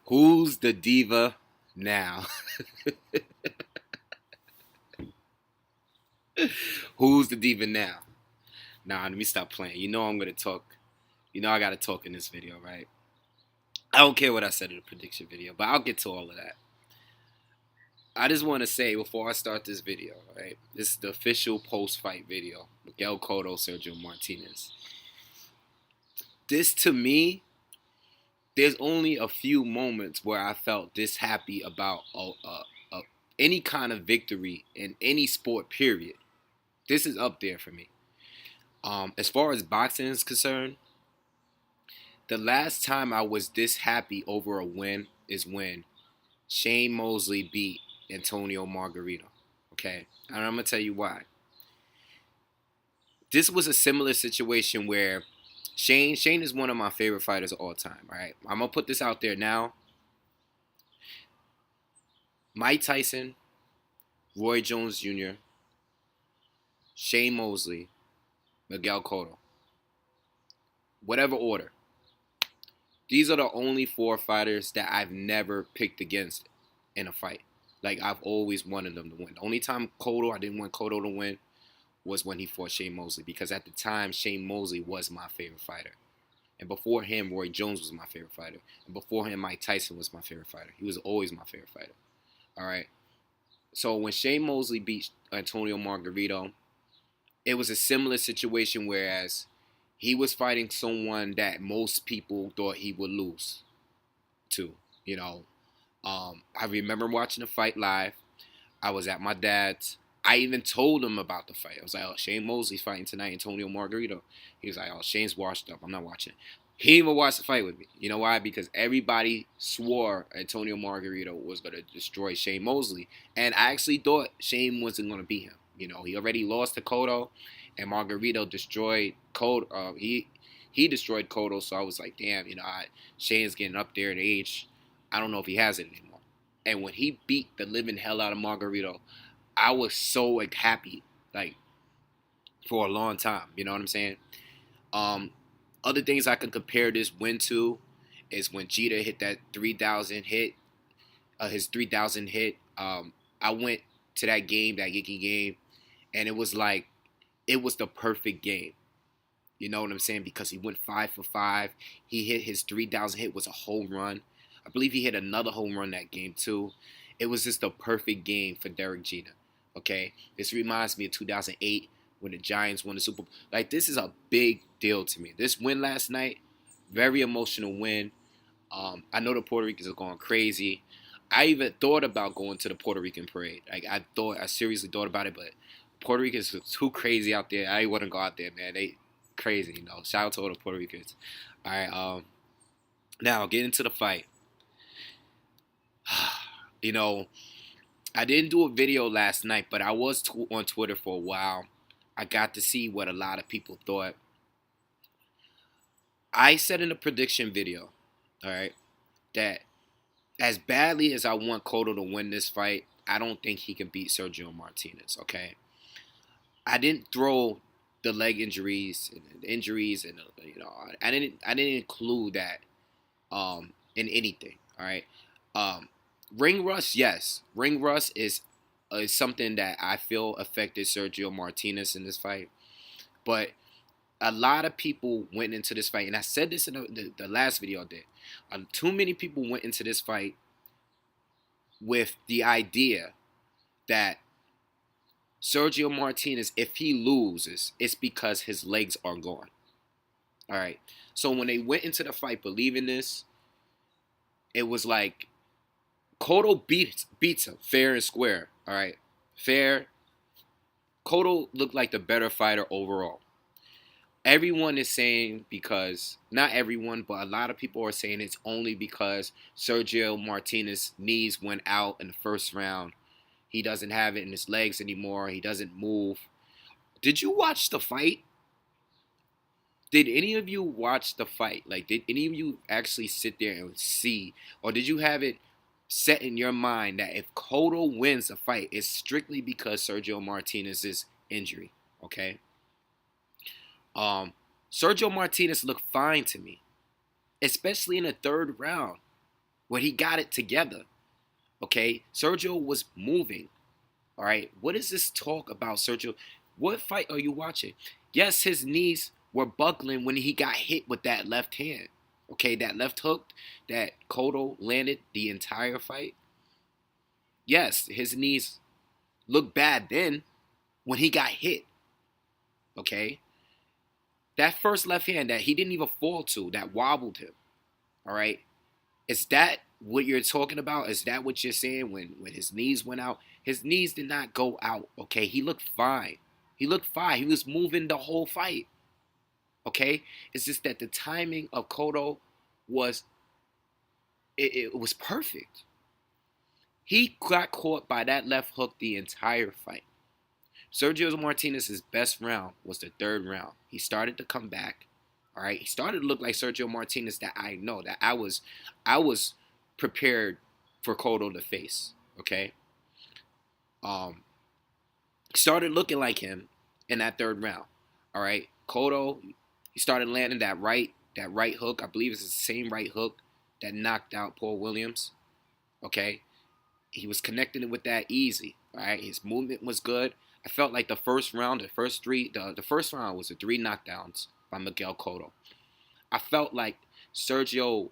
Who's the diva now? Who's the diva now? Nah, let me stop playing. You know I'm gonna talk. You know I gotta talk in this video, right? I don't care what I said in the prediction video, but I'll get to all of that. I just want to say before I start this video, right? This is the official post-fight video. Miguel Cotto, Sergio Martinez. This to me, there's only a few moments where I felt this happy about any kind of victory in any sport. Period. This is up there for me. As far as boxing is concerned, the last time I was this happy over a win is when Shane Mosley beat Antonio Margarito. Okay, and I'm gonna tell you why. This was a similar situation where Shane is one of my favorite fighters of all time. All right, I'm gonna put this out there now. Mike Tyson, Roy Jones Jr., Shane Mosley, Miguel Cotto. Whatever order. These are the only four fighters that I've never picked against in a fight. Like, I've always wanted them to win. The only time I didn't want Cotto to win was when he fought Shane Mosley. Because at the time, Shane Mosley was my favorite fighter. And before him, Roy Jones was my favorite fighter. And before him, Mike Tyson was my favorite fighter. He was always my favorite fighter. All right? So when Shane Mosley beat Antonio Margarito, it was a similar situation, whereas he was fighting someone that most people thought he would lose to. You know, I remember watching the fight live. I was at my dad's. I even told him about the fight. I was like, oh, Shane Mosley's fighting tonight, Antonio Margarito. He was like, oh, Shane's washed up. I'm not watching it. He didn't even watch the fight with me. You know why? Because everybody swore Antonio Margarito was going to destroy Shane Mosley. And I actually thought Shane wasn't going to beat him. You know, he already lost to Cotto, and Margarito destroyed Cotto. He destroyed Cotto, so I was like, damn, you know, Shane's getting up there in age. I don't know if he has it anymore. And when he beat the living hell out of Margarito, I was so like happy, like for a long time. You know what I'm saying? Other things I can compare this win to is when Jeter hit that 3,000 hit, his 3,000 hit. I went to that game, that Yankee game, and it was like it was the perfect game. You know what I'm saying? Because he went 5 for 5. He hit his 3,000 hit was a home run. I believe he hit another home run that game too. It was just the perfect game for Derek Jeter. Okay, this reminds me of 2008 when the Giants won the Super Bowl. Like, this is a big deal to me. This win last night, very emotional win. I know the Puerto Ricans are going crazy. I even thought about going to the Puerto Rican parade. Like, I seriously thought about it, but Puerto Ricans are too crazy out there. I didn't want to go out there, man. They crazy, you know. Shout out to all the Puerto Ricans. All right, now get into the fight. You know, I didn't do a video last night, but I was on Twitter for a while. I got to see what a lot of people thought. I said in a prediction video, all right, that as badly as I want Cotto to win this fight, I don't think he can beat Sergio Martinez, okay? I didn't throw the leg injuries and the injuries, and you know, I didn't include that in anything, all right? Ring rust, yes. Ring rust is something that I feel affected Sergio Martinez in this fight. But a lot of people went into this fight, and I said this in the last video I did. Too many people went into this fight with the idea that Sergio Martinez, if he loses, it's because his legs are gone. All right. So when they went into the fight believing this, it was like Cotto beats him fair and square. All right, fair. Cotto looked like the better fighter overall. Everyone is saying, because not everyone, but a lot of people are saying it's only because Sergio Martinez's knees went out in the first round. He doesn't have it in his legs anymore. He doesn't move. Did you watch the fight? Did any of you watch the fight? Like, did any of you actually sit there and see? Or did you have it set in your mind that if Cotto wins the fight, it's strictly because Sergio Martinez's injury? Okay? Sergio Martinez looked fine to me, especially in the third round. where he got it together. Okay, Sergio was moving. All right, what is this talk about Sergio? What fight are you watching? Yes, his knees were buckling when he got hit with that left hand. Okay, that left hook that Cotto landed the entire fight. Yes, his knees looked bad then when he got hit. Okay, that first left hand that he didn't even fall to, that wobbled him. All right, is that what you're talking about? Is that what you're saying when his knees went out? His knees did not go out, okay? He looked fine. He looked fine. He was moving the whole fight, okay? It's just that the timing of Cotto was it was perfect. He got caught by that left hook the entire fight. Sergio Martinez's best round was the third round. He started to come back. All right, he started to look like Sergio Martinez that I know that I was prepared for Cotto to face. Okay, um, started looking like him in that third round. All right, Cotto, he started landing that right hook. I believe it's the same right hook that knocked out Paul Williams. Okay, he was connecting it with that easy. All right, his movement was good. I felt like the first round, the first round was the 3 knockdowns by Miguel Cotto. I felt like Sergio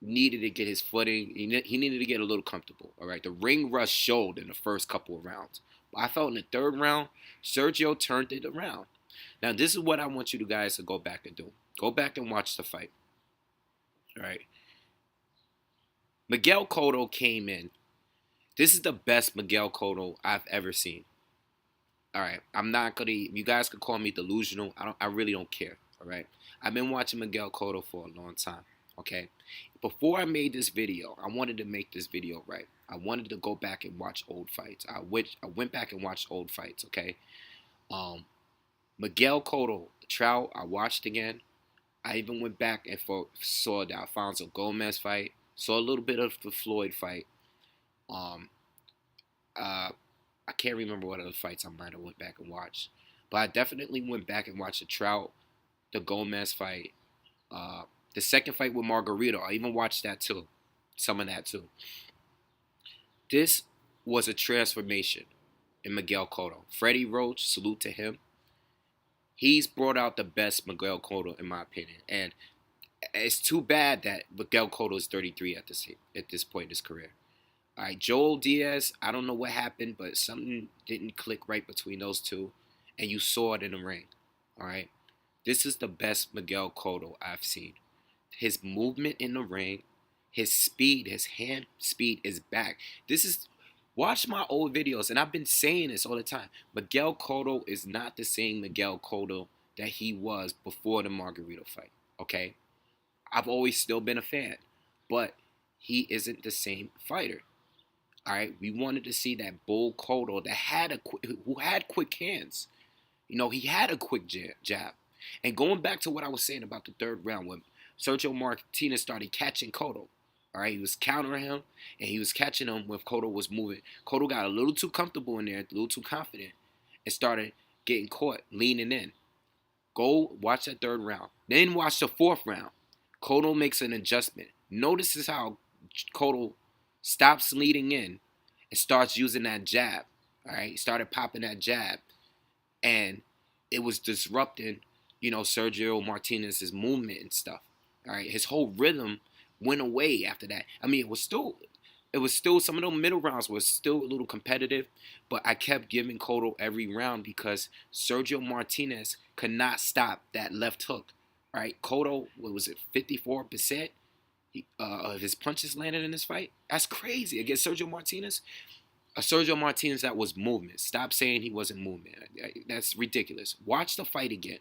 needed to get his footing. He needed to get a little comfortable. All right, the ring rust showed in the first couple of rounds. But I felt in the third round, Sergio turned it around. Now, this is what I want you guys to go back and do. Go back and watch the fight. All right. Miguel Cotto came in. This is the best Miguel Cotto I've ever seen. All right, I'm not gonna. You guys could call me delusional. I really don't care. All right, I've been watching Miguel Cotto for a long time. Okay, before I made this video, I wanted to make this video right. I wanted to go back and watch old fights. I went back and watched old fights. Okay, Miguel Cotto, Trout, I watched again. I even went back and saw the Alfonso Gomez fight. Saw a little bit of the Floyd fight. Um, I can't remember what other fights I might have went back and watched, but I definitely went back and watched the Trout, the Gomez fight, the second fight with Margarito. I even watched that too, some of that too. This was a transformation in Miguel Cotto. Freddie Roach, salute to him. He's brought out the best Miguel Cotto in my opinion, and it's too bad that Miguel Cotto is 33 at this point in his career. All right, Joel Diaz, I don't know what happened, but something didn't click right between those two, and you saw it in the ring. All right, this is the best Miguel Cotto I've seen. His movement in the ring, his speed, his hand speed is back. Watch my old videos, and I've been saying this all the time. Miguel Cotto is not the same Miguel Cotto that he was before the Margarito fight. Okay, I've always still been a fan, but he isn't the same fighter. All right, we wanted to see that bull Cotto who had quick hands. You know, he had a quick jab. And going back to what I was saying about the third round, when Sergio Martinez started catching Cotto, all right, he was countering him, and he was catching him when Cotto was moving. Cotto got a little too comfortable in there, a little too confident, and started getting caught, leaning in. Go watch that third round. Then watch the fourth round. Cotto makes an adjustment. Notice how Cotto stops leading in and starts using that jab. All right, he started popping that jab, and it was disrupting, Sergio Martinez's movement and stuff. All right, his whole rhythm went away after that. I mean, it was still some of those middle rounds was still a little competitive, but I kept giving Cotto every round because Sergio Martinez could not stop that left hook. All right, Cotto, what was it, 54%? Of his punches landed in this fight. That's crazy against Sergio Martinez. A Sergio Martinez that was movement. Stop saying he wasn't movement. That's ridiculous. Watch the fight again.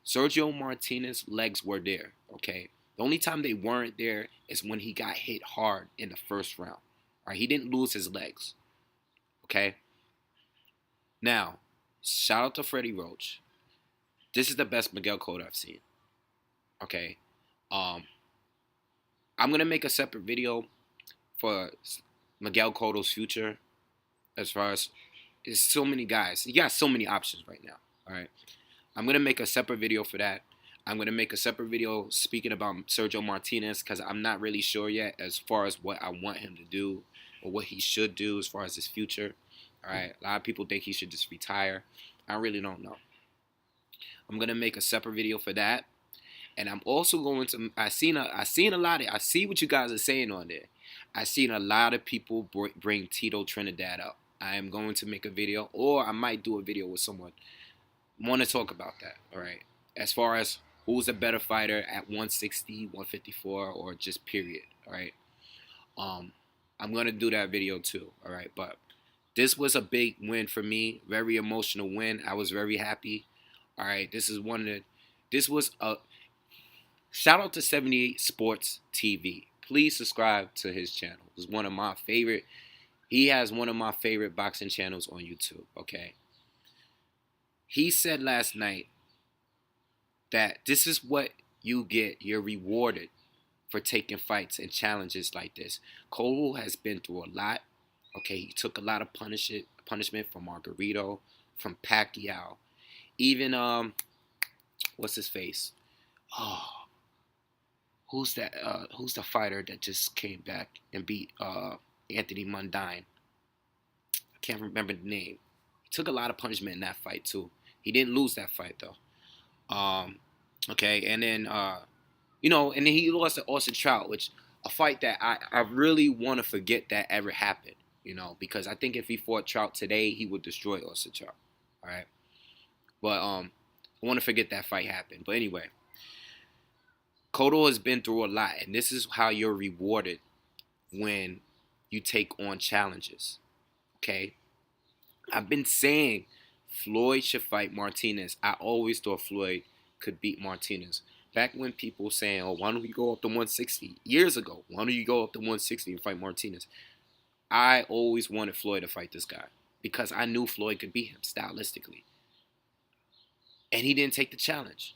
Sergio Martinez's legs were there. Okay, the only time they weren't there is when he got hit hard in the first round. All right, he didn't lose his legs. Okay. Now, shout out to Freddie Roach. This is the best Miguel Cotto I've seen. Okay. I'm going to make a separate video for Miguel Cotto's future as far as there's so many guys. He got so many options right now. All right. I'm going to make a separate video for that. I'm going to make a separate video speaking about Sergio Martinez because I'm not really sure yet as far as what I want him to do or what he should do as far as his future. All right. A lot of people think he should just retire. I really don't know. I'm going to make a separate video for that. And I'm also going to, I seen a lot of, I see what you guys are saying on there. I seen a lot of people bring Tito Trinidad up. I am going to make a video, or I might do a video with someone. Want to talk about that, all right? As far as who's a better fighter at 160, 154, or just period, all right? I'm going to do that video too, all right? But this was a big win for me, very emotional win. I was very happy, all right? This was a, shout out to 78 Sports TV. Please subscribe to his channel. It's one of my favorite. He has one of my favorite boxing channels on YouTube, okay? He said last night that this is what you get. You're rewarded for taking fights and challenges like this. Cotto has been through a lot. Okay, he took a lot of punishment from Margarito, from Pacquiao. Even, what's his face? Oh, who's that? Who's the fighter that just came back and beat Anthony Mundine? I can't remember the name. He took a lot of punishment in that fight too. He didn't lose that fight though. Okay, and then and then he lost to Austin Trout, which a fight that I really want to forget that ever happened. Because I think if he fought Trout today, he would destroy Austin Trout. All right, but I want to forget that fight happened. But anyway, Cotto has been through a lot, and this is how you're rewarded when you take on challenges. Okay, I've been saying Floyd should fight Martinez. I always thought Floyd could beat Martinez. Back when people were saying, oh, why don't you go up to 160? Years ago, why don't you go up to 160 and fight Martinez? I always wanted Floyd to fight this guy because I knew Floyd could beat him stylistically. And he didn't take the challenge.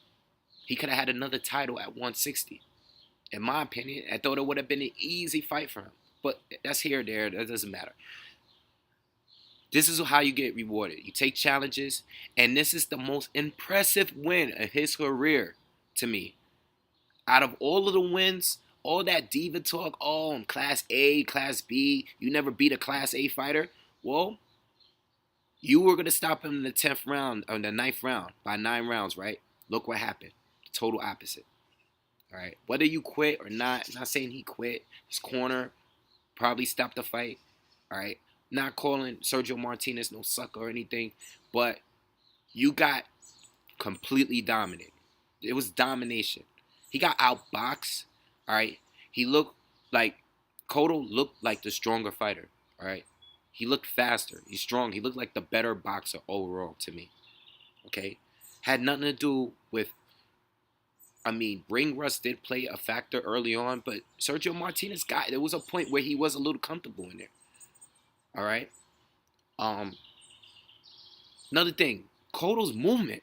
He could have had another title at 160. In my opinion, I thought it would have been an easy fight for him. But that's here or there. That doesn't matter. This is how you get rewarded. You take challenges, and this is the most impressive win of his career to me. Out of all of the wins, all that diva talk, oh, I'm Class A, Class B, you never beat a Class A fighter. Well, you were going to stop him in the 10th round, or the 9th round, by 9 rounds, right? Look what happened. Total opposite. All right. Whether you quit or not, I'm not saying he quit. His corner probably stopped the fight. All right. Not calling Sergio Martinez no sucker or anything, but you got completely dominated. It was domination. He got outboxed. All right. He looked like Cotto looked like the stronger fighter. All right. He looked faster. He's strong. He looked like the better boxer overall to me. Okay. Had nothing to do with. Ring rust did play a factor early on, but Sergio Martinez there was a point where he was a little comfortable in there. All right. Another thing, Cotto's movement.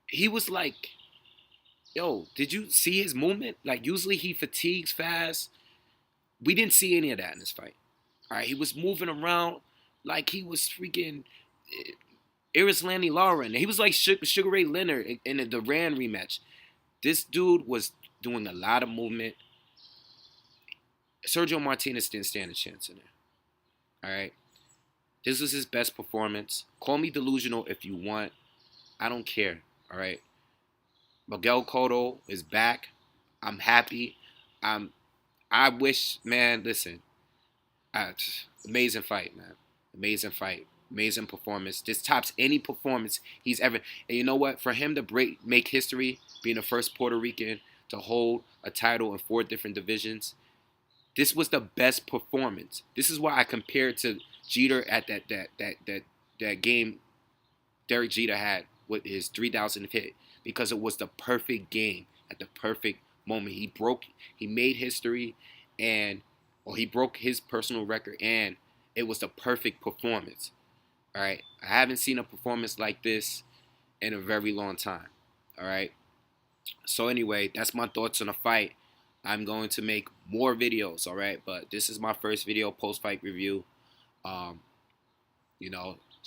He was like, yo, did you see his movement? Like, usually he fatigues fast. We didn't see any of that in this fight. All right. He was moving around like he was freaking Lanny Lauren. He was like Sugar Ray Leonard in the Duran rematch. This dude was doing a lot of movement. Sergio Martinez didn't stand a chance in there. All right. This was his best performance. Call me delusional if you want. I don't care. All right. Miguel Cotto is back. I'm happy. I wish, man, listen. Amazing fight, man. Amazing fight. Amazing performance. This tops any performance he's ever. And you know what? For him to make history, being the first Puerto Rican to hold a title in 4 different divisions, this was the best performance. This is why I compared to Jeter at that game Derek Jeter had with his 3,000th hit, because it was the perfect game at the perfect moment. He made history, he broke his personal record, and it was the perfect performance. All right, I haven't seen a performance like this in a very long time. All right, so anyway, that's my thoughts on the fight. I'm going to make more videos, all right? But this is my first video, post-fight review. Shout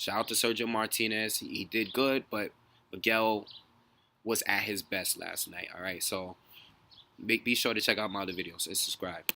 out to Sergio Martinez. He did good, but Miguel was at his best last night. All right, so be sure to check out my other videos and subscribe.